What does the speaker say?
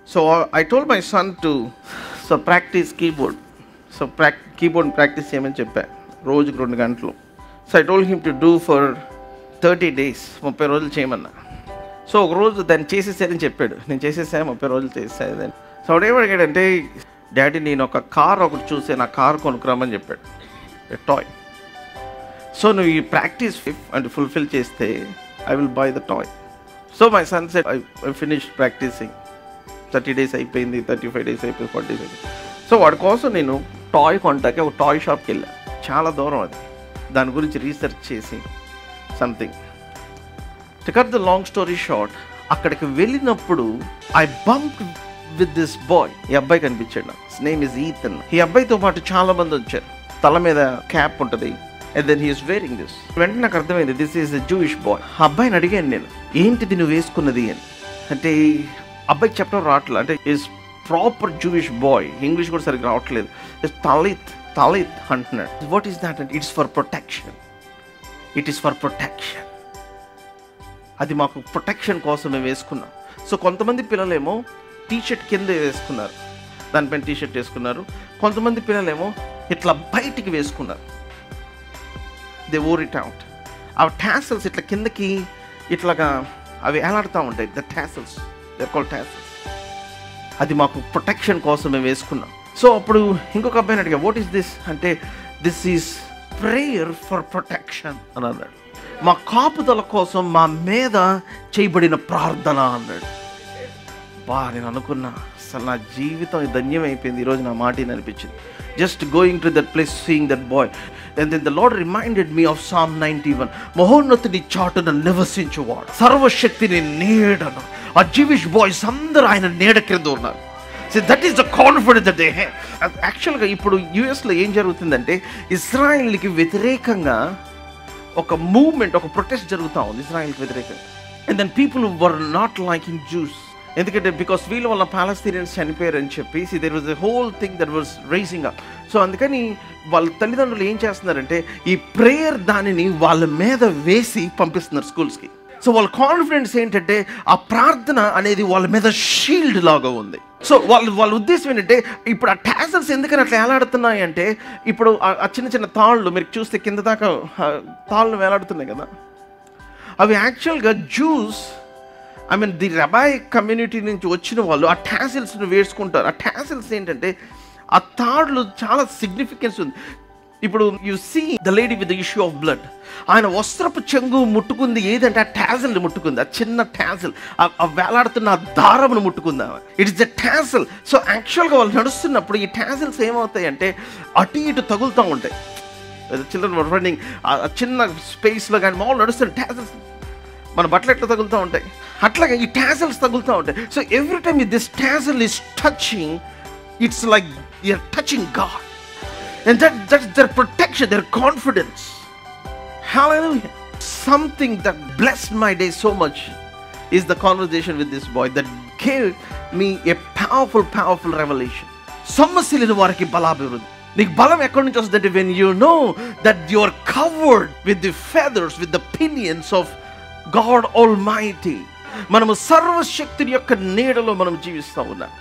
So I told my son to practice keyboard. So keyboard practice చేయమని చెప్పా రోజుకు 2 గంటలు. So I told him to do for 30 days, 30 రోజులు చేయమన్నా. So ఒక రోజు దాన్ని చేసేసారని చెప్పాడు. నేను చేసేసాను, 30 రోజులు చేసేసాను. సో వాడేమడిగాడంటే, డాడీ నేను ఒక కార్ ఒకటి చూసి నా కార్ కొనుక్కురామని చెప్పాడు, ఏ టాయ్. సో నువ్వు ఈ ప్రాక్టీస్ అంటే ఫుల్ఫిల్ చేస్తే I will buy the toy. So my son said I finished practising. 30 days అయిపోయింది, 35 days అయిపోయింది, 40 days అయిపోయింది. సో వాడి కోసం నేను టాయ్ కొంటాకి ఒక టాయ్ షాప్కి వెళ్ళాను. చాలా దూరం అది. దాని గురించి రీసెర్చ్ చేసి something. To cut the long story short, అక్కడికి వెళ్ళినప్పుడు I bump with this boy. ఈ అబ్బాయి కనిపించాడు నాకు. His name is Ethan. ఈ అబ్బాయితో పాటు చాలా మంది వచ్చారు. తల మీద క్యాప్ ఉంటుంది, and then he is wearing this. వెంటనే నాకు అర్థమైంది this is a Jewish boy. ఆ అబ్బాయిని అడిగాను నేను, ఏంటిది నువ్వు వేసుకున్నది అని. అంటే అబ్బాయికి చెప్పడం రావట్లేదు. అంటే is proper Jewish boy, English కూడా సరిగ్గా రావట్లేదు. తలిత్ అంటున్నాడు. వాట్ ఈస్ దాట్ అంటే, it's for protection. It is for protection. అది మాకు ప్రొటెక్షన్ కోసం మేము వేసుకున్నాం. సో కొంతమంది పిల్లలేమో టీషర్ట్ కింద వేసుకున్నారు, దానిపైన టీషర్ట్ వేసుకున్నారు. కొంతమంది పిల్లలేమో ఇట్లా బయటికి వేసుకున్నారు. They wore it out. ఆ టాసల్స్ ఇట్లా కిందకి ఇట్లాగా అవి ఏలాడుతూ ఉంటాయి. The tassels, they are called tassels. అది మాకు ప్రొటెక్షన్ కోసం మేము వేసుకున్నాం. సో అప్పుడు ఇంకొక అబ్బాయిని అడిగా, వాట్ ఈస్ దిస్ అంటే, this is prayer for protection అని అన్నాడు. మా కాపుదల కోసం మా మీద చేయబడిన ప్రార్థన అన్నాడు. నేను అనుకున్నా, అసలు నా జీవితం ధన్యం అయిపోయింది ఈరోజు నా మాట అనిపించింది. Just going to that place, seeing that boy. And then the Lord reminded me of Psalm 91. మహోన్నతుని చాటున నివసించువాడు, సర్వశక్తిని నీడను. ఆ జూయిష్ బాయ్స్ అందరూ ఆయన నీడ కింద ఉన్నారు. So that is the confidence that they have. యాక్చువల్గా ఇప్పుడు యూఎస్లో ఏం జరుగుతుందంటే, ఇజ్రాయిల్కి వ్యతిరేకంగా ఒక మూవ్మెంట్, ఒక ప్రొటెస్ట్ జరుగుతూ ఉంది ఇజ్రాయిల్కి వ్యతిరేకంగా. And then people were not liking Jews. ఎందుకంటే బికాస్ వీళ్ళ వల్ల పాలస్తీనియన్స్ చనిపోయారని చెప్పేసి there was a whole thing that was rising up. So అందుకని వాళ్ళ తల్లిదండ్రులు ఏం చేస్తున్నారంటే, ఈ ప్రేయర్ దానిని వాళ్ళ మీద వేసి పంపిస్తున్నారు స్కూల్స్కి. సో వాళ్ళ కాన్ఫిడెన్స్ ఏంటంటే, ఆ ప్రార్థన అనేది వాళ్ళ మీద షీల్డ్ లాగా ఉంది. సో వాళ్ళ ఉద్దేశం ఏంటంటే, ఇప్పుడు ఆ టాసల్స్ ఎందుకని అట్లా వేలాడుతున్నాయి అంటే, ఇప్పుడు ఆ చిన్న చిన్న తాళ్ళు మీరు చూస్తే కింద దాకా తాళ్ళు వేలాడుతున్నాయి కదా, అవి యాక్చువల్గా juice, I mean the rabbi community నుంచి వచ్చిన వాళ్ళు ఆ టాసిల్స్ని వేసుకుంటారు. ఆ టాసిల్స్ ఏంటంటే, ఆ తాడులు చాలా సిగ్నిఫికెన్స్ ఉంది. ఇప్పుడు you see the lady with the issue of blood, ఆయన వస్త్రపు చెంగు ముట్టుకుంది ఏదంటే ఆ టాసిల్ని ముట్టుకుంది. ఆ చిన్న టాసిల్, ఆ వేలాడుతున్న ఆ దారమును ముట్టుకుంది ఆమె. It is the tassel. So యాక్చువల్గా వాళ్ళు నడుస్తున్నప్పుడు ఈ టాసిల్స్ ఏమవుతాయి అంటే, అటు ఇటు తగులుతూ ఉంటాయి. చిల్డ్రన్ వర్ రన్నింగ్ ఆ చిన్న స్పేస్లో కానీ మామూలు నడుస్తున్న టాసిల్స్ మన బట్టలు ఎట్లా తగులుతూ ఉంటాయి, అట్లాగే ఈ టాసిల్స్ తగులుతూ ఉంటాయి. So every time this tassel is touching, it's like you're touching God. And that's their protection, their confidence. Hallelujah. Something that blessed my day so much is the conversation with this boy that gave me a powerful revelation. సమస్యలను వారికి బలాభివృద్ధి. నీకు బలం ఎక్కడి నుంచి వస్తుందంటే, when you know that you are covered with the feathers, with the pinions of God Almighty. మనము సర్వశక్తుని యొక్క నీడలో మనం జీవిస్తూ ఉన్నాం.